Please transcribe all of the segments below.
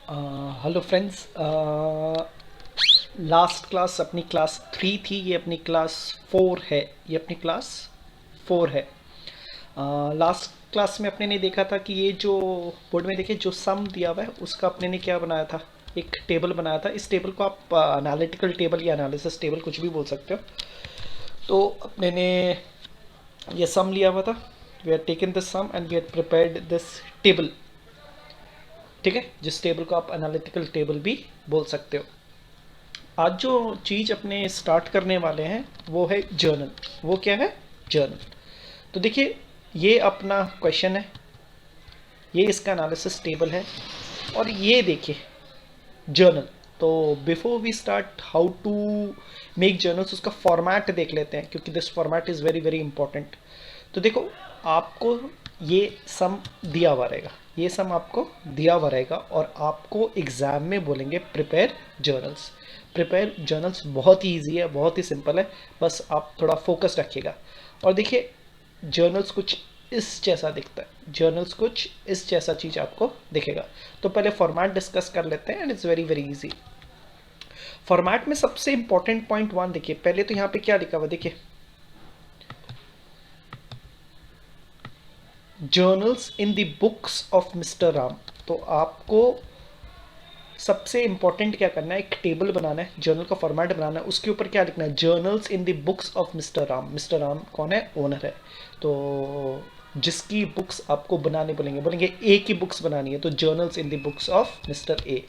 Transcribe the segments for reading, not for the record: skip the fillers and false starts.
Hello friends. Last class अपनी class 3 थी, ये अपनी क्लास 4 है। ये अपनी क्लास 4 है। लास्ट क्लास में अपने ने देखा था कि ये जो बोर्ड में देखिए जो सम दिया हुआ है उसका अपने ने क्या बनाया था, एक टेबल बनाया था। इस टेबल को आप एनालिटिकल टेबल या एनालिसिस टेबल कुछ भी बोल सकते हो। तो अपने ने ये सम लिया हुआ था, we had taken this sum and we had prepared this table. ठीक है, जिस टेबल को आप एनालिटिकल टेबल भी बोल सकते हो। आज जो चीज़ अपने स्टार्ट करने वाले हैं वो है जर्नल। वो क्या है? जर्नल। तो देखिए, ये अपना क्वेश्चन है, ये इसका एनालिसिस टेबल है, और ये देखिए जर्नल। तो before we start how to make journals, उसका फॉर्मेट देख लेते हैं, क्योंकि this format is very very important. तो देखो, आपको ये सम दिया हुआ रहेगा, ये सम आपको दिया हुआ रहेगा, और आपको एग्ज़ाम में बोलेंगे प्रिपेयर जर्नल्स। प्रिपेयर जर्नल्स बहुत ही ईजी है, बहुत ही सिंपल है, बस आप थोड़ा फोकस रखिएगा। और देखिए, जर्नल्स कुछ इस जैसा दिखता है, जर्नल्स कुछ इस जैसा चीज़ आपको दिखेगा। तो पहले फॉर्मेट डिस्कस कर लेते हैं, and it's very very easy. Format में सबसे इंपॉर्टेंट पॉइंट वन देखिए, पहले तो यहाँ पे क्या लिखा हुआ देखिए, journals in the books of mister Ram. तो आपको सबसे इंपॉर्टेंट क्या करना है, एक टेबल बनाना है, जर्नल का फॉर्मेट बनाना है, उसके ऊपर क्या लिखना है, journals in the books of mister Ram. Mister Ram कौन है? ओनर है। तो जिसकी बुक्स आपको बनाने बोलेंगे, बोलेंगे ए की बुक्स बनानी है तो journals in the books of mister A.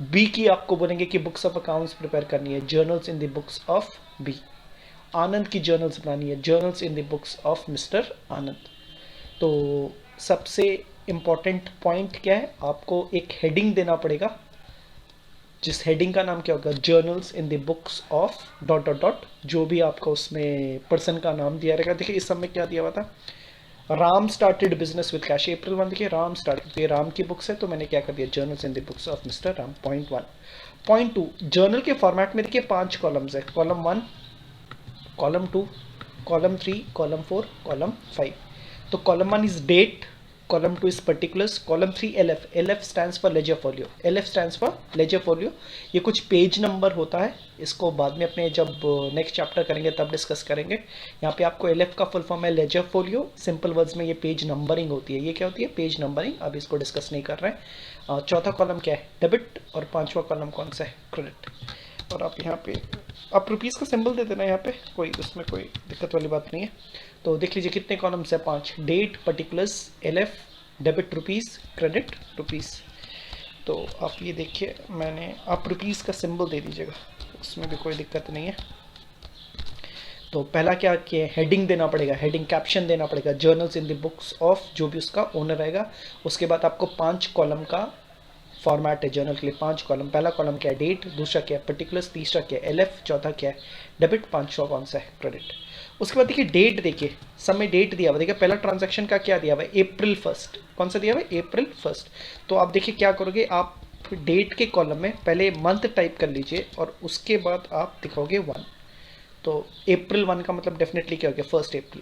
B की आपको बोलेंगे कि बुक्स ऑफ अकाउंट्स प्रिपेयर करनी है, journals in the books of B. Anand की जर्नल्स बनानी है, journals in the books of mister Anand. तो सबसे इम्पॉर्टेंट पॉइंट क्या है, आपको एक हेडिंग देना पड़ेगा, जिस हेडिंग का नाम क्या होगा, journals in the books of dot dot dot, जो भी आपका उसमें पर्सन का नाम दिया रहेगा। देखिए इस सब में क्या दिया हुआ था, Ram started business with cash April 1। देखिए राम स्टार्टेड, तो ये राम की बुक्स है, तो मैंने क्या कर दिया, journals in the books of mister Ram. Point one. Point two, journal के फॉर्मेट में देखिए 5 कॉलम्स है, column 1, column 2, column 3, column 4, column 5। तो column 1 is date, column 2 is particulars, column 3 LF, LF stands for ledger folio, LF stands for ledger folio. ये कुछ page number होता है, इसको बाद में अपने जब नेक्स्ट चैप्टर करेंगे तब डिस्कस करेंगे। यहाँ पे आपको LF का फुल फॉर्म है लेजर फोलियो, सिंपल वर्ड्स में ये पेज नंबरिंग होती है। ये क्या होती है? Page numbering. अब इसको डिस्कस नहीं कर रहे हैं। चौथा कॉलम क्या है? डेबिट, और पांचवा कॉलम कौन सा है? क्रेडिट। और आप यहाँ पे आप रुपीज़ का सिंबल दे देना, यहाँ पे कोई उसमें कोई दिक्कत वाली बात नहीं है। तो देख लीजिए कितने कॉलम्स है, 5। Date, particulars, LF, debit rupees, credit rupees. तो आप ये देखिए, मैंने आप रुपीज़ का सिंबल दे दीजिएगा, उसमें भी कोई दिक्कत नहीं है। तो पहला क्या किया, हेडिंग देना पड़ेगा, हेडिंग कैप्शन देना पड़ेगा, journals in the books of, जो भी उसका ओनर रहेगा। उसके बाद आपको 5 कॉलम का फॉर्मेट है जर्नल के लिए, 5 कॉलम। पहला कॉलम क्या है, डेट, दूसरा क्या है, पर्टिकुलर्स, तीसरा क्या है, LF, चौथा क्या है, डेबिट, पांचवा कौन सा है, क्रेडिट। उसके बाद देखिए डेट, देखिए सब में डेट दिया हुआ, देखिए पहला ट्रांजैक्शन का क्या दिया हुआ है, April 1। कौन सा दिया हुआ है? April 1। तो आप देखिए क्या करोगे, आप डेट के कॉलम में पहले मंथ टाइप कर लीजिए, और उसके बाद आप दिखाओगे 1। तो April 1 का मतलब डेफिनेटली क्या हो गया, 1 April।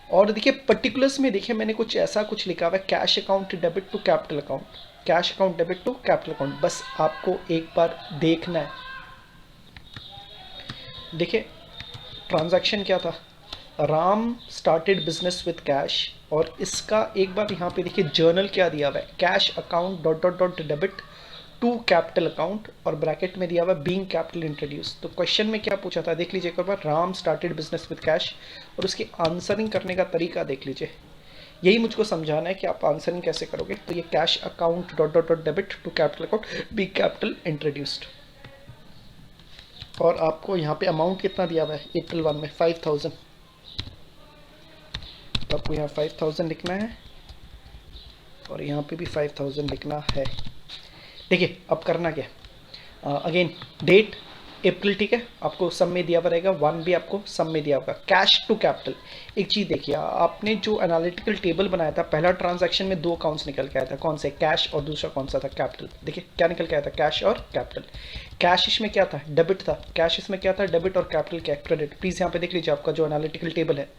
और देखिए पर्टिकुलर्स में देखिए मैंने कुछ ऐसा कुछ लिखा हुआ है, cash account debit to capital account, cash account debit to capital account. बस आपको एक बार देखना है। देखिए ट्रांजैक्शन क्या था, Ram started business with cash, और इसका एक बार यहाँ पे देखिए जर्नल क्या दिया हुआ है, cash account dot dot dot debit to capital account, और ब्रैकेट में दिया हुआ है बीइंग कैपिटल इंट्रोड्यूस। तो क्वेश्चन में क्या पूछा था देख लीजिए एक बार, Ram started business with cash, और उसकी आंसरिंग करने का तरीका देख लीजिए। यही मुझको समझाना है कि आप आंसरिंग कैसे करोगे। तो ये cash account dot dot dot debit to capital account be capital introduced, और आपको यहाँ पे अमाउंट कितना दिया हुआ है April 1 में, 5000। तो आपको यहाँ 5000 लिखना है, और यहाँ पे भी 5000 लिखना है। देखिए अब करना क्या, अगेन डेट April, ठीक है, आपको सब में दिया हुआ रहेगा, 1 भी आपको सब में दिया होगा, कैश टू कैपिटल। एक चीज़ देखिए, आपने जो एनालिटिकल टेबल बनाया था, पहला ट्रांजैक्शन में 2 अकाउंट्स निकल के आया था, कौन से, कैश, और दूसरा कौन सा था, कैपिटल। देखिए क्या निकल के आया था, कैश और कैपिटल। कैश इसमें क्या था, डेबिट था, कैश इसमें क्या था, डेबिट, और कैपिटल क्या, क्रेडिट। प्लीज़ यहाँ पे देख लीजिए, आपका जो एनालिटिकल टेबल है,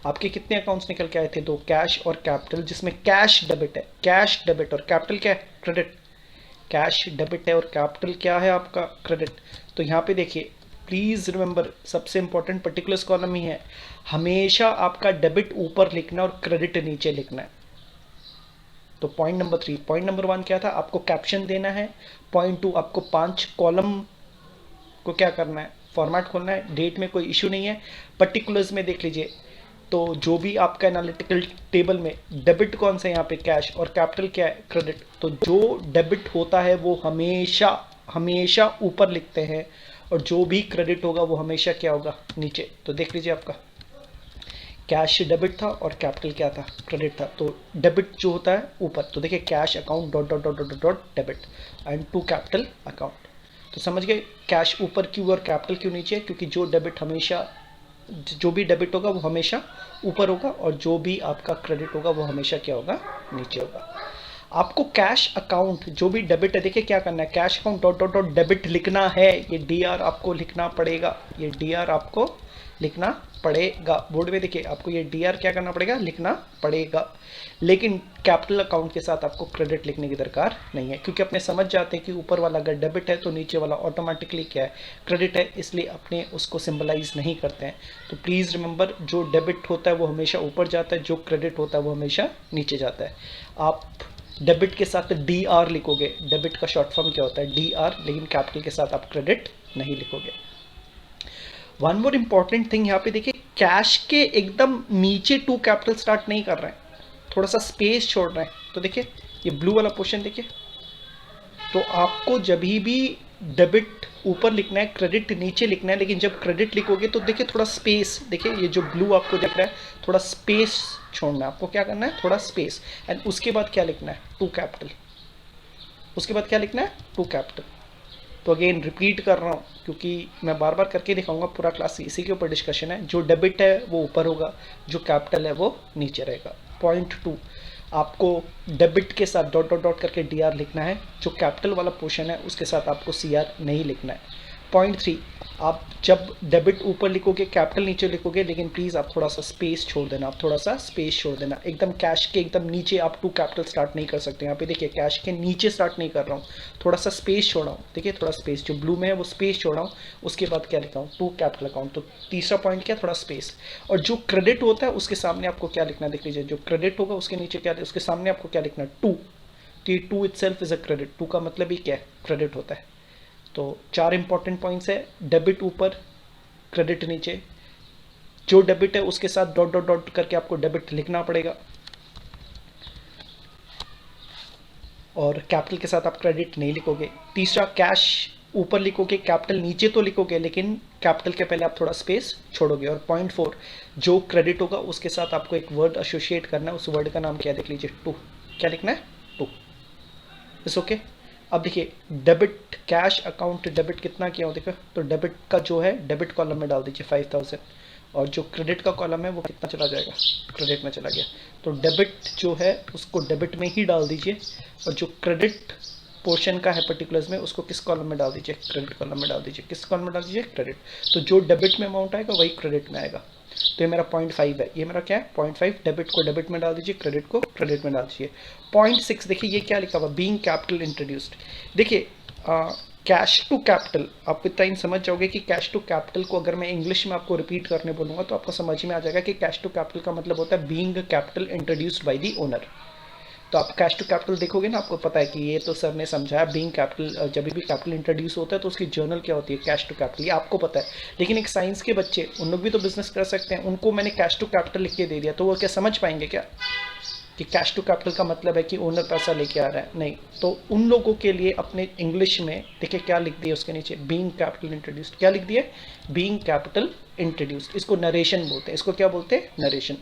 आपके कितने अकाउंट्स निकल के आए थे, 2, कैश और कैपिटल, जिसमें कैश डेबिट है, कैश डेबिट, और कैपिटल क्या है, क्रेडिट। कैश डेबिट है और कैपिटल क्या है आपका क्रेडिट। तो यहाँ पे देखिए प्लीज़ रिमेंबर, सबसे इंपॉर्टेंट पर्टिकुलर्स कॉलम ही है, हमेशा आपका डेबिट ऊपर लिखना और क्रेडिट नीचे लिखना है। तो पॉइंट नंबर 3, पॉइंट नंबर 1 क्या था, आपको कैप्शन देना है। पॉइंट 2, आपको 5 कॉलम को क्या करना है, फॉर्मेट खोलना है। डेट में कोई इशू नहीं है। पर्टिकुलर्स में देख लीजिए, तो जो भी आपका एनालिटिकल टेबल में डेबिट कौन सा, यहाँ पे कैश, और कैपिटल क्या है, क्रेडिट। तो जो डेबिट होता है वो हमेशा हमेशा ऊपर लिखते हैं और जो भी क्रेडिट होगा वो हमेशा क्या होगा, नीचे। तो देख लीजिए आपका कैश डेबिट था और कैपिटल क्या था, क्रेडिट था। तो डेबिट जो होता है ऊपर, तो देखिए cash account dot dot dot dot dot debit and to capital account. तो समझ गए कैश ऊपर क्यों और कैपिटल क्यों नीचे, क्योंकि जो डेबिट हमेशा, जो भी डेबिट होगा वो हमेशा ऊपर होगा और जो भी आपका क्रेडिट होगा वो हमेशा क्या होगा, नीचे होगा। आपको कैश अकाउंट जो भी डेबिट है, देखिए क्या करना है, cash account dot dot dot debit लिखना है। ये डी आर आपको लिखना पड़ेगा, ये डी आर आपको लिखना पड़ेगा। बोर्ड में देखिए आपको ये डी आर क्या करना पड़ेगा, लिखना पड़ेगा। लेकिन कैपिटल अकाउंट के साथ आपको क्रेडिट लिखने की दरकार नहीं है, क्योंकि अपने समझ जाते हैं कि ऊपर वाला अगर डेबिट है तो नीचे वाला ऑटोमेटिकली क्या है, क्रेडिट है, इसलिए अपने उसको सिंबलाइज नहीं करते हैं। तो प्लीज़ रिमेंबर, जो डेबिट होता है वो हमेशा ऊपर जाता है, जो क्रेडिट होता है वो हमेशा नीचे जाता है। आप डेबिट के साथ डी आर लिखोगे, डेबिट का शॉर्ट फॉर्म क्या होता है, डी आर, लेकिन कैपिटल के साथ आप क्रेडिट नहीं लिखोगे। वन मोर इंपॉर्टेंट थिंग यहाँ पे देखिए, कैश के एकदम नीचे टू कैपिटल स्टार्ट नहीं कर रहे हैं, थोड़ा सा स्पेस छोड़ रहे हैं। तो देखिए ये ब्लू वाला पोर्शन देखिए, तो आपको जब भी डेबिट ऊपर लिखना है, क्रेडिट नीचे लिखना है, लेकिन जब क्रेडिट लिखोगे तो देखिए थोड़ा स्पेस, देखिए ये जो ब्लू आपको दिख रहा है, थोड़ा स्पेस छोड़ना है आपको, क्या करना है, थोड़ा स्पेस। एंड उसके बाद क्या लिखना है, टू कैपिटल। उसके बाद क्या लिखना है, टू कैपिटल। तो अगेन रिपीट कर रहा हूँ क्योंकि मैं बार बार करके दिखाऊंगा, पूरा क्लास इसी के ऊपर डिस्कशन है। जो डेबिट है वो ऊपर होगा, जो कैपिटल है वो नीचे रहेगा। पॉइंट 2, आपको डेबिट के साथ डॉट डॉट डॉट करके डी आर लिखना है, जो कैपिटल वाला पोर्शन है उसके साथ आपको सी आर नहीं लिखना है। पॉइंट 3, आप जब डेबिट ऊपर लिखोगे कैपिटल नीचे लिखोगे, लेकिन प्लीज़ आप थोड़ा सा स्पेस छोड़ देना, आप थोड़ा सा स्पेस छोड़ देना। एकदम कैश के एकदम नीचे आप टू कैपिटल स्टार्ट नहीं कर सकते। यहाँ पे देखिए कैश के नीचे स्टार्ट नहीं कर रहा हूँ, थोड़ा सा स्पेस छोड़ा हूँ। देखिए थोड़ा स्पेस जो ब्लू में है वो स्पेस छोड़ा हूँ, उसके बाद क्या लिखा हूँ, टू कैपिटल अकाउंट। तो तीसरा पॉइंट क्या, थोड़ा स्पेस। और जो क्रेडिट होता है उसके सामने आपको क्या लिखना है, देख लीजिए जो क्रेडिट होगा उसके नीचे क्या, उसके सामने आपको क्या लिखना है, टू। तो ये to itself is a credit, to का मतलब ही क्या है, क्रेडिट होता है। तो 4 इंपॉर्टेंट पॉइंट्स है, डेबिट ऊपर, क्रेडिट नीचे, जो डेबिट है उसके साथ डॉट डॉट डॉट करके आपको डेबिट लिखना पड़ेगा, और कैपिटल के साथ आप क्रेडिट नहीं लिखोगे। तीसरा, कैश ऊपर लिखोगे, कैपिटल नीचे तो लिखोगे, लेकिन कैपिटल के पहले आप थोड़ा स्पेस छोड़ोगे। और पॉइंट 4, जो क्रेडिट होगा उसके साथ आपको एक वर्ड एसोसिएट करना है, उस वर्ड का नाम क्या है, देख लीजिए, टू। क्या लिखना है, टू। इस ओके। अब देखिए डेबिट कैश अकाउंट डेबिट कितना किया हो, देखो तो डेबिट का जो है डेबिट कॉलम में डाल दीजिए 5000, और जो क्रेडिट का कॉलम है वो कितना चला जाएगा, क्रेडिट में चला गया। तो डेबिट जो है उसको डेबिट में ही डाल दीजिए, और जो क्रेडिट पोर्शन का है पर्टिकुलर्स में उसको किस कॉलम में डाल दीजिए, क्रेडिट कॉलम में डाल दीजिए। किस कॉलम में डाल दीजिए, क्रेडिट। तो जो डेबिट में अमाउंट आएगा वही क्रेडिट में आएगा। तो ये मेरा 0.5 है, ये मेरा क्या है 0.5। डेबिट को डेबिट में डाल दीजिए, क्रेडिट को क्रेडिट में डाल दीजिए। 0.6 देखिए ये क्या लिखा हुआ, बीइंग कैपिटल इंट्रोड्यूस्ड। देखिए कैश टू कैपिटल, आप इतना ही समझ जाओगे कि कैश टू कैपिटल को अगर मैं इंग्लिश में आपको रिपीट करने बोलूँगा तो आपको समझ में आ जाएगा कि कैश टू कैपिटल का मतलब होता है being capital introduced by the owner. तो आप कैश टू कैपिटल देखोगे ना, आपको पता है कि ये तो सर ने समझाया, बीइंग कैपिटल, जब भी कैपिटल इंट्रोड्यूस होता है तो उसकी जर्नल क्या होती है, कैश टू कैपिटल, ये आपको पता है। लेकिन एक साइंस के बच्चे, उन लोग भी तो बिजनेस कर सकते हैं, उनको मैंने कैश टू कैपिटल लिख के दे दिया, तो वो क्या समझ पाएंगे क्या कि कैश टू कैपिटल का मतलब है कि ओनर पैसा लेके आ रहा है, नहीं। तो उन लोगों के लिए अपने इंग्लिश में देखिए क्या लिख दिया उसके नीचे, बीइंग कैपिटल इंट्रोड्यूस्ड। क्या लिख दिया, बीइंग कैपिटल इंट्रोड्यूस्ड। इसको नरेशन बोलते हैं, इसको क्या बोलते हैं, नरेशन।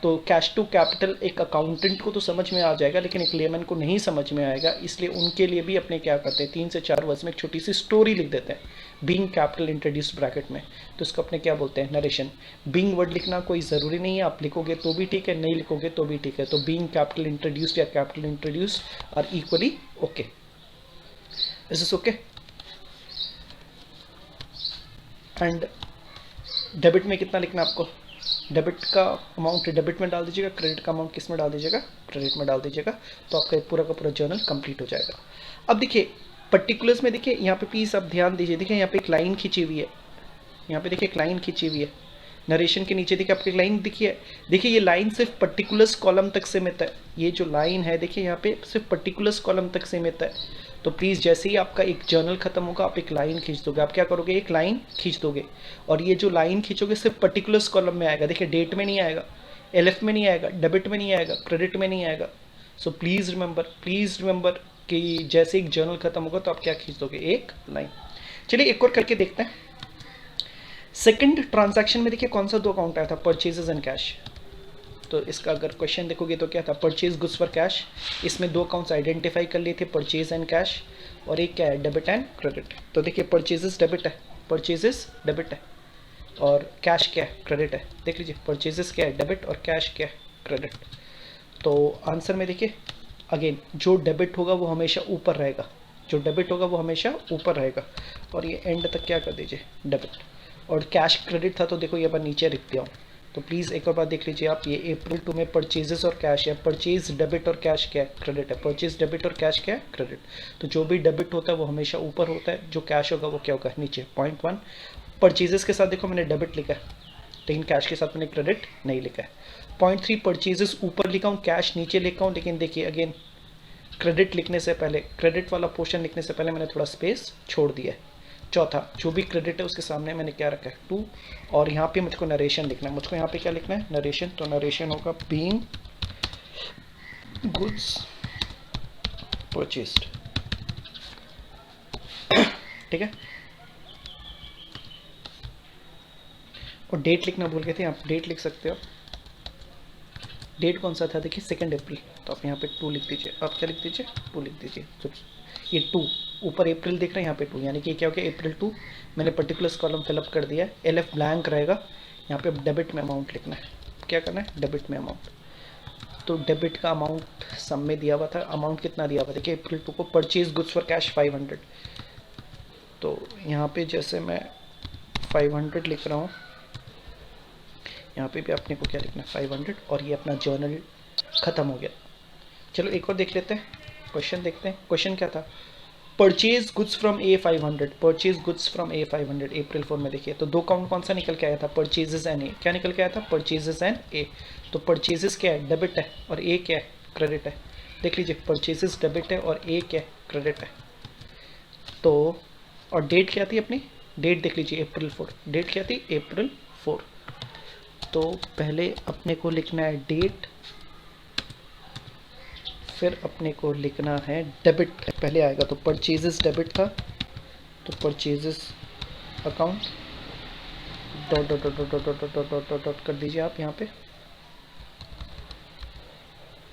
तो कैश टू कैपिटल एक अकाउंटेंट को तो समझ में आ जाएगा, लेकिन एक लेमन को नहीं समझ में आएगा, इसलिए उनके लिए भी अपने क्या करते हैं, 3 से 4 वर्ड्स में एक छोटी सी स्टोरी लिख देते हैं, बीइंग कैपिटल इंट्रोड्यूस्ड ब्रैकेट में। तो इसको अपने क्या बोलते हैं, नरेशन। बीइंग वर्ड लिखना कोई ज़रूरी नहीं है, आप लिखोगे तो भी ठीक है, नहीं लिखोगे तो भी ठीक है। तो बीइंग कैपिटल इंट्रोड्यूस्ड या capital introduced are equally okay. Is this okay? And debit में कितना लिखना आपको, डेबिट का अमाउंट डेबिट में डाल दीजिएगा, क्रेडिट का अमाउंट किस में डाल दीजिएगा, क्रेडिट में डाल दीजिएगा, तो आपका पूरा का पूरा जर्नल कंप्लीट हो जाएगा। अब देखिए पर्टिकुलर्स में, देखिए यहाँ पे प्लीज़ आप ध्यान दीजिए, देखिए यहाँ पे एक लाइन खींची हुई है, यहाँ पे देखिए एक लाइन खींची हुई है, नरेशन के नीचे देखिए आपकी लाइन दिखिए, देखिए ये लाइन सिर्फ पर्टिकुलर्स कॉलम तक सीमित है, ये जो लाइन है देखिए यहाँ पे सिर्फ पर्टिकुलर्स कॉलम तक सीमित है। तो प्लीज़ जैसे ही आपका एक जर्नल खत्म होगा आप एक लाइन खींच दोगे, आप क्या करोगे, एक लाइन खींच दोगे, और ये जो लाइन खींचोगे सिर्फ पर्टिकुलर्स कॉलम में आएगा, देखिए डेट में नहीं आएगा, एलएफ में नहीं आएगा, डेबिट में नहीं आएगा, क्रेडिट में नहीं आएगा। सो प्लीज़ रिमेंबर कि जैसे एक जर्नल खत्म होगा तो आप क्या खींच दोगे, एक लाइन। चलिए एक और करके देखते हैं। सेकंड ट्रांजैक्शन में देखिए कौन सा दो अकाउंट आया था, परचेजेस एंड कैश। तो इसका अगर क्वेश्चन देखोगे तो क्या था, परचेज गुड्स फॉर कैश। इसमें दो अकाउंट्स आइडेंटिफाई कर लिए थे, परचेज एंड कैश, और एक क्या है, डेबिट एंड क्रेडिट। तो देखिए परचेजेस डेबिट है, परचेजेस डेबिट है, और कैश क्या है, क्रेडिट है। देख लीजिए परचेजेस क्या है, डेबिट, और कैश क्या है, क्रेडिट। तो आंसर में देखिए अगेन जो डेबिट होगा वो हमेशा ऊपर रहेगा, जो डेबिट होगा वो हमेशा ऊपर रहेगा, और ये एंड तक क्या कर दीजिए, डेबिट। और कैश क्रेडिट था तो देखो ये बार नीचे लिख दिया हूँ। तो प्लीज़ एक और बार देख लीजिए आप, ये अप्रैल 2 में परचेजेस और कैश है, परचेज डेबिट और कैश क्या है, क्रेडिट है, परचेज डेबिट और कैश क्या है, क्रेडिट। तो जो भी डेबिट होता है वो हमेशा ऊपर होता है, जो कैश होगा वो क्या होगा, नीचे। पॉइंट 1, परचेजेस के साथ देखो मैंने डेबिट लिखा है, लेकिन कैश के साथ मैंने क्रेडिट नहीं लिखा है। पॉइंट 3, परचेजेस ऊपर लिखा हूँ, कैश नीचे लिखा हूँ, लेकिन देखिए अगेन क्रेडिट लिखने से पहले, क्रेडिट वाला पोर्शन लिखने से पहले मैंने थोड़ा स्पेस छोड़ दिया है। चौथा, जो भी क्रेडिट है उसके सामने मैंने क्या रखा है, 2, और यहाँ पे मुझको नरेशन लिखना है, मुझको यहाँ पे क्या लिखना है, नरेशन। तो नरेशन होगा बीइंग गुड्स परचेस्ड, ठीक है। और डेट लिखना भूल गए थे, आप डेट लिख सकते हो। डेट कौन सा था, देखिए 2 अप्रैल, तो आप यहाँ पे 2 लिख दीजिए, आप क्या लिख दीजिए, 2 लिख दीजिए। तो ये 2 ऊपर अप्रैल दिख रहा है, यहाँ पे 2, यानी कि क्या हो गया, अप्रैल 2। मैंने पर्टिकुलर्स कॉलम फिलअप कर दिया है, एलएफ ब्लैंक रहेगा, यहाँ पे डेबिट में अमाउंट लिखना है, क्या करना है, डेबिट में अमाउंट। तो डेबिट का अमाउंट सम में दिया हुआ था, अमाउंट कितना दिया हुआ, देखिए अप्रैल 2 को परचेज गुड्स फॉर कैश 500, तो यहाँ पे जैसे मैं 500 लिख रहा हूँ, यहाँ पे भी अपने को क्या लिखना है, 500, और ये अपना जर्नल ख़त्म हो गया। चलो एक और देख लेते हैं, क्वेश्चन देखते हैं। क्वेश्चन क्या था, purchase goods from A 500, purchase goods from A 500 April 4 में। देखिए तो दो काउंट कौन सा निकल के आया था, परचेजेस एंड ए। क्या निकल के आया था, परचेजेस एंड ए। तो परचेजेस क्या है, डेबिट है, और ए क्या है, क्रेडिट है। देख लीजिए परचेजेस डेबिट है और ए क्या है, क्रेडिट है। तो और डेट क्या थी अपनी, डेट देख लीजिए अप्रैल 4, डेट क्या थी, अप्रैल 4। तो पहले अपने को लिखना है डेट, फिर अपने को लिखना है डेबिट, पहले आएगा। तो परचेजेस डेबिट था, तो purchases account dot dot dot dot dot dot dot dot dot dot कर दीजिए आप यहाँ पे,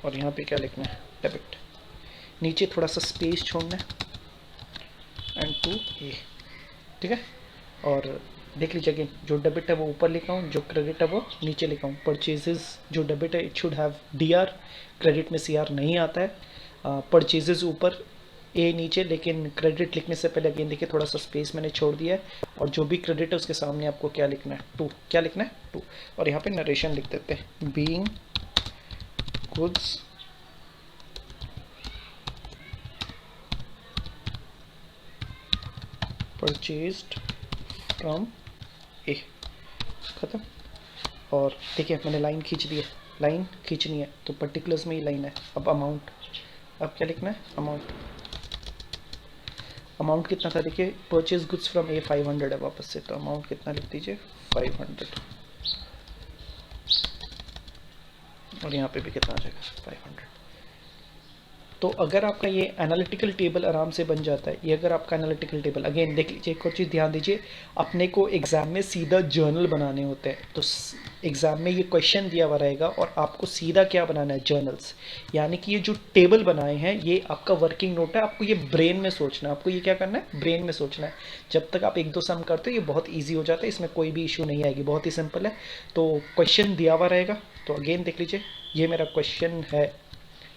और यहाँ पे क्या लिखना है, डेबिट। नीचे थोड़ा सा स्पेस छोड़ना है, एंड टू ए, ठीक है। और देख लीजिए अगेन, जो डेबिट है वो ऊपर लिखा हूँ, जो क्रेडिट है वो नीचे लिखा हूँ। परचेजेस जो डेबिट है it should have D R, credit में सी आर नहीं आता है। परचेजेस ऊपर, ए नीचे, लेकिन क्रेडिट लिखने से पहले अगेन देखिए थोड़ा सा स्पेस मैंने छोड़ दिया है, और जो भी क्रेडिट है उसके सामने आपको क्या लिखना है, 2, क्या लिखना है, 2। और यहाँ पे नरेशन लिख देते हैं, बीइंग गुड्स परचेज्ड फ्रॉम ए, खत्म। और देखिए मैंने लाइन खींच दी है, लाइन खींचनी है तो पर्टिकुलर्स में ही लाइन है। अब अमाउंट, अब क्या लिखना है, अमाउंट। अमाउंट कितना था, देखिए परचेज गुड्स फ्रॉम ए 500 है वापस से, तो अमाउंट कितना लिख दीजिए, 500। और यहाँ पे भी कितना आ जाएगा, 500। तो अगर आपका ये एनालिटिकल टेबल आराम से बन जाता है, ये अगर आपका एनालिटिकल टेबल, अगेन देख लीजिए एक और चीज़ ध्यान दीजिए, अपने को एग्ज़ाम में सीधा जर्नल बनाने होते हैं। तो एग्ज़ाम में ये क्वेश्चन दिया हुआ रहेगा और आपको सीधा क्या बनाना है, जर्नल्स। यानी कि ये जो टेबल बनाए हैं ये आपका वर्किंग नोट है, आपको ये ब्रेन में सोचना है, आपको ये क्या करना है, ब्रेन में सोचना है। जब तक आप 1-2 सम करते हो ये बहुत ईजी हो जाता है, इसमें कोई भी इशू नहीं आएगी, बहुत ही सिंपल है। तो क्वेश्चन दिया हुआ रहेगा, तो अगेन देख लीजिए ये मेरा क्वेश्चन है,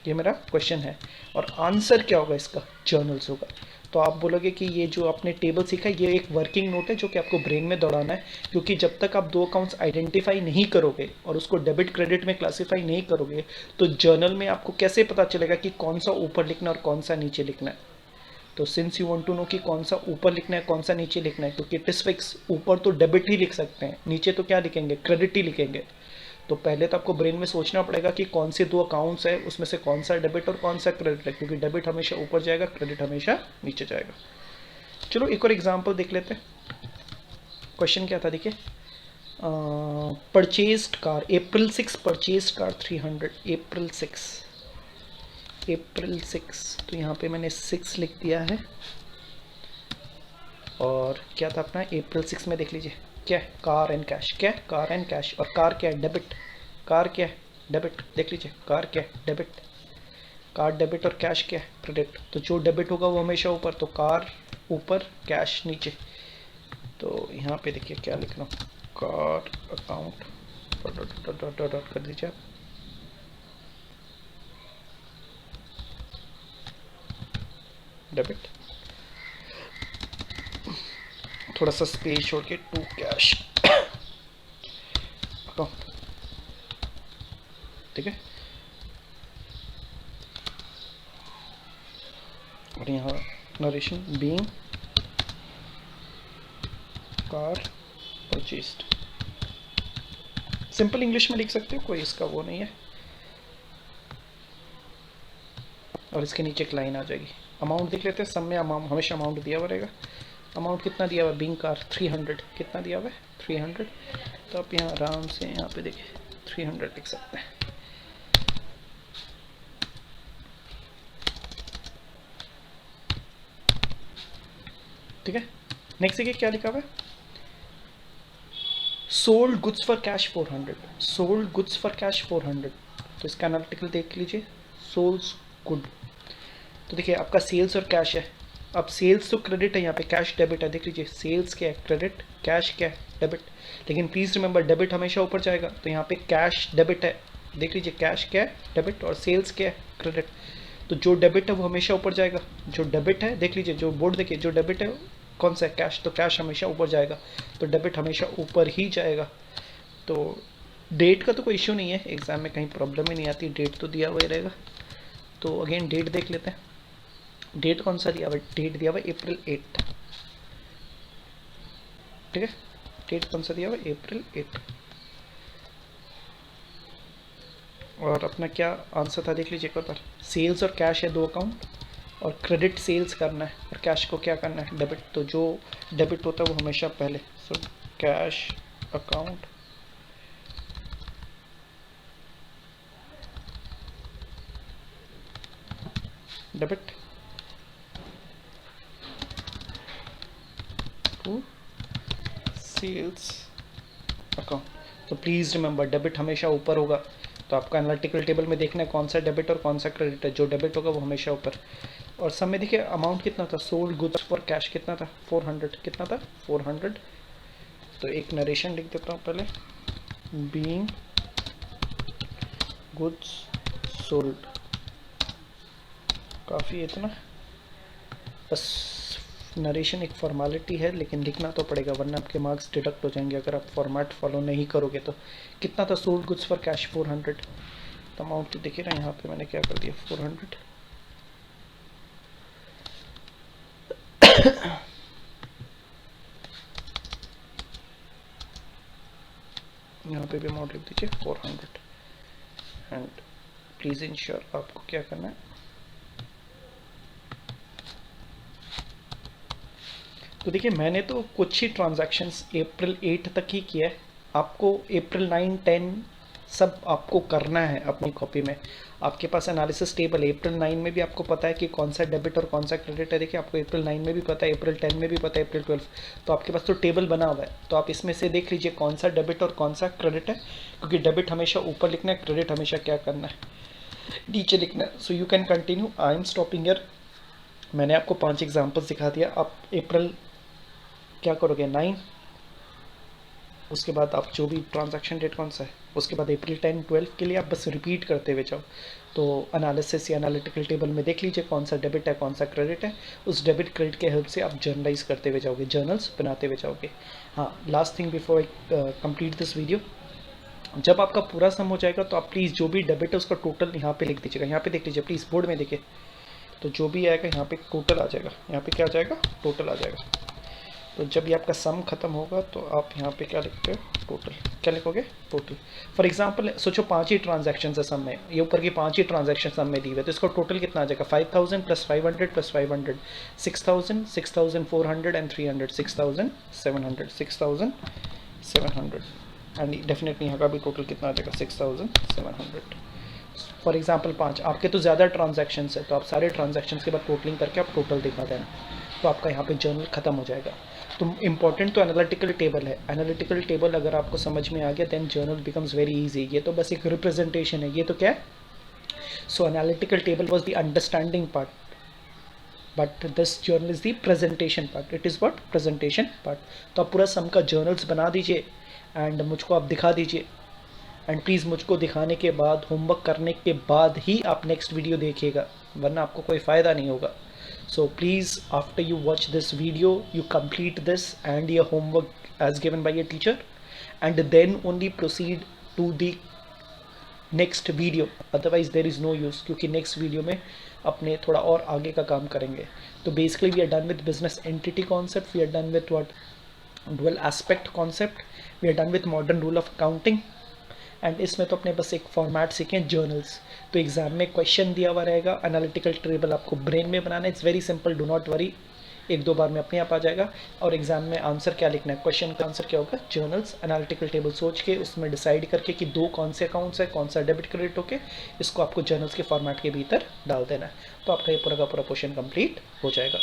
ये मेरा क्वेश्चन है। और आंसर क्या होगा इसका? जर्नल्स होगा। तो आप बोलोगे कि ये जो आपने टेबल सीखा ये एक वर्किंग नोट है जो कि आपको ब्रेन में दौड़ाना है, क्योंकि जब तक आप दो अकाउंट्स आइडेंटिफाई नहीं करोगे और उसको डेबिट क्रेडिट में क्लासीफाई नहीं करोगे तो जर्नल में आपको कैसे पता चलेगा कि कौन सा ऊपर लिखना है और कौन सा नीचे लिखना है। तो since you want to know कि कौन सा ऊपर लिखना है कौन सा नीचे लिखना है, क्योंकि इट इज फिक्स, ऊपर तो डेबिट ही लिख सकते हैं, नीचे तो क्या लिखेंगे? क्रेडिट ही लिखेंगे। तो पहले तो आपको ब्रेन में सोचना पड़ेगा कि कौन से दो अकाउंट्स है, उसमें से कौन सा डेबिट और कौन सा क्रेडिट है, क्योंकि डेबिट हमेशा ऊपर जाएगा, क्रेडिट हमेशा नीचे जाएगा। चलो एक और एग्जांपल देख लेते हैं। क्वेश्चन क्या था देखिए, purchased car April 6 purchased car 300, April 6, तो यहाँ पे मैंने 6 लिख दिया है। और क्या था अपना April 6 में देख लीजिए क्या है? Car and cash. क्या है? Car and cash. और कार क्या है? डेबिट। कार क्या है? डेबिट। देख लीजिए कार क्या है? डेबिट। कार डेबिट और कैश क्या है? क्रेडिट। तो जो डेबिट होगा वो हमेशा ऊपर, तो कार ऊपर कैश नीचे। तो यहाँ पे देखिए क्या लिख रहा हूँ, कार अकाउंट डॉट कर दीजिए आप, डेबिट, थोड़ा सा स्पेस छोड़ के टू कैश अकाउंट। ठीक है, और यहाँ narration being car purchased. Simple English में लिख सकते हो, कोई इसका वो नहीं है। और इसके नीचे एक लाइन आ जाएगी। अमाउंट देख लेते हैं, सब में अमाउंट हमेशा अमाउंट दिया हुआ रहेगा। अमाउंट कितना दिया हुआ है? बीइंग कार 300, कितना दिया हुआ है? 300। तो आप यहाँ आराम से यहाँ पे देखिए 300 लिख सकते हैं। ठीक है, नेक्स्ट देखिए क्या लिखा हुआ है, sold goods for cash 400, sold goods for cash 400। तो इसका एनालिटिकल देख लीजिए, सोल्स गुड। तो देखिए आपका सेल्स और कैश है। अब सेल्स तो क्रेडिट है, यहाँ पे कैश डेबिट है। देख लीजिए सेल्स क्या है? क्रेडिट। कैश क्या है? डेबिट। लेकिन प्लीज रिमेंबर डेबिट हमेशा ऊपर जाएगा, तो यहाँ पे कैश डेबिट है। देख लीजिए कैश क्या है? डेबिट। और सेल्स क्या है? क्रेडिट। तो जो डेबिट है वो हमेशा ऊपर जाएगा। जो डेबिट है देख लीजिए, जो बोर्ड देखिए, जो डेबिट है कौन सा है? कैश। तो कैश हमेशा ऊपर जाएगा, तो डेबिट हमेशा ऊपर ही जाएगा। तो डेट का तो कोई इश्यू नहीं है, एग्जाम में कहीं प्रॉब्लम ही नहीं आती, डेट तो दिया हुआ ही रहेगा। तो अगेन डेट देख लेते हैं, डेट कौन सा दिया हुआ? डेट दिया हुआ April 8। ठीक है, डेट कौन सा दिया हुआ? April 8। और अपना क्या आंसर था देख लीजिए एक बार। सेल्स और कैश है दो अकाउंट, और क्रेडिट सेल्स करना है और कैश को क्या करना है? डेबिट। तो जो डेबिट होता है वो हमेशा पहले, so cash account debit to sales account. तो प्लीज़ रिमेंबर डेबिट हमेशा ऊपर होगा। तो आपका एनालिटिकल टेबल में देखना है कौन सा डेबिट और कौन सा क्रेडिट है। जो डेबिट होगा वो हमेशा ऊपर। और सब में देखिए अमाउंट कितना था, सोल्ड गुड्स फॉर कैश कितना था? 400। कितना था? 400। तो एक नरेशन लिख देता हूँ पहले, बीइंग गुड्स सोल्ड। काफ़ी इतना, बस नरेशन एक फॉर्मेलिटी है, लेकिन लिखना तो पड़ेगा वरना आपके मार्क्स डिडक्ट हो जाएंगे अगर आप फॉर्मेट फॉलो नहीं करोगे। तो कितना था? Sold goods for cash 400। तो अमाउंट तो देखिए ना, यहाँ पे मैंने क्या कर दिया 400। यहाँ पे भी अमाउंट लिख दीजिए 400। एंड प्लीज़ इंश्योर आपको क्या करना है, तो देखिए मैंने तो कुछ ही ट्रांजैक्शंस April 8 तक ही किया है। आपको April 9, 10 सब आपको करना है अपनी कॉपी में। आपके पास एनालिसिस टेबल है, April 9 में भी आपको पता है कि कौन सा डेबिट और कौन सा क्रेडिट है। देखिए आपको April 9 में भी पता है, April 10 में भी पता है, April 12। तो आपके पास तो टेबल बना हुआ है, तो आप इसमें से देख लीजिए कौन सा डेबिट और कौन सा क्रेडिट है, क्योंकि डेबिट हमेशा ऊपर लिखना है, क्रेडिट हमेशा क्या करना है? नीचे लिखना है। So you can continue, I am stopping here. मैंने आपको 5 एग्जाम्पल्स दिखा दिया। आप अप्रैल क्या करोगे 9, उसके बाद आप जो भी ट्रांजैक्शन डेट कौन सा है, उसके बाद April 10, 12 के लिए आप बस रिपीट करते हुए जाओ। तो एनालिसिस या एनालिटिकल टेबल में देख लीजिए कौन सा डेबिट है कौन सा क्रेडिट है, उस डेबिट क्रेडिट के हेल्प से आप जर्नलाइज करते हुए जाओगे, जर्नल्स बनाते हुए जाओगे। हाँ, last thing before I complete this video, जब आपका पूरा सम हो जाएगा तो आप प्लीज़ जो भी डेबिट है उसका टोटल यहाँ पे लिख दीजिएगा। यहाँ पे देख लीजिए प्लीज़, बोर्ड में देखिए, तो जो भी आएगा यहाँ पे टोटल आ जाएगा, यहाँ पे क्या आ जाएगा, टोटल आ जाएगा। तो जब ये आपका सम खत्म होगा तो आप यहाँ पे क्या लिखते हो, टोटल, क्या लिखोगे, टोटल। फॉर एग्जांपल सोचो 5 ही ट्रांजैक्शन है सम में, ये ऊपर की 5 ही ट्रांजैक्शन सम में दी हुई है, तो इसका टोटल कितना आ जाएगा, 5000 + 500 + 500, 6000, 6400 एंड 300, 6700, 6700 एंड डेफिनेटली यहाँ का भी टोटल कितना आ जाएगा, 6700। फॉर एग्जांपल 5, आपके तो ज़्यादा ट्रांजैक्शंस है तो आप सारे ट्रांजैक्शंस के बाद टोटलिंग करके आप टोटल दिखा देना, तो आपका यहाँ पे जर्नल ख़त्म हो जाएगा। तो इम्पॉर्टेंट तो एनालिटिकल टेबल है, एनालिटिकल टेबल अगर आपको समझ में आ गया then journal becomes very easy. ये तो बस एक रिप्रेजेंटेशन है, ये तो क्या है, so analytical table was the understanding part, but this journal is the presentation part, it is what, presentation part. तो आप पूरा सम का जर्नल्स बना दीजिए एंड मुझको आप दिखा दीजिए, एंड प्लीज़ मुझको दिखाने के बाद, होमवर्क करने के बाद ही आप नेक्स्ट वीडियो देखिएगा, वरना आपको कोई फ़ायदा नहीं होगा। So please, after you watch this video, you complete this and your homework as given by your teacher, and then only proceed to the next video. Otherwise there is no use, क्योंकि next video में अपने थोड़ा और आगे का काम करेंगे। तो basically we are done with business entity concept, we are done with what, dual aspect concept, we are done with modern rule of accounting, and इसमें तो अपने बस एक फॉर्मेट सीखें, जर्नल्स। तो एग्जाम में क्वेश्चन दिया हुआ रहेगा, एनालिटिकल टेबल आपको ब्रेन में बनाना है, it's very simple, do not worry, 1-2 बार में अपने आप आ जाएगा। और एग्जाम में आंसर क्या लिखना है, क्वेश्चन का आंसर क्या होगा, जर्नल्स, एनालिटिकल टेबल सोच के उसमें डिसाइड करके कि 2 कौन से अकाउंट्स है, कौन सा डेबिट क्रेडिट होके, इसको आपको जर्नल्स के फॉर्मेट के भीतर डाल देना है, तो आपका ये पूरा का पूरा पोर्शन कंप्लीट हो जाएगा।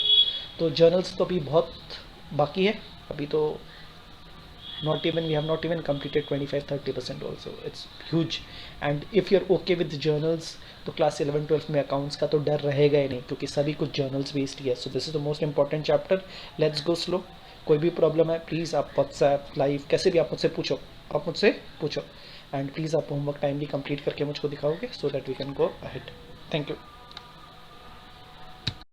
तो जर्नल्स तो अभी बहुत बाकी है, अभी तो we have not even completed 25-30% also, it's huge। and if you're okay with journals तो क्लास 11-12 में अकाउंट्स का तो डर रहेगा ही नहीं, क्योंकि सभी कुछ जर्नल्स बेस्ड ही है। So this is the most important chapter, let's go slow. कोई भी प्रॉब्लम है प्लीज़ आप व्हाट्सएप, लाइव, कैसे भी आप मुझसे पूछो, एंड प्लीज़ आप होमवर्क टाइमली कंप्लीट करके मुझको दिखाओगे, so that we can go ahead. Thank you.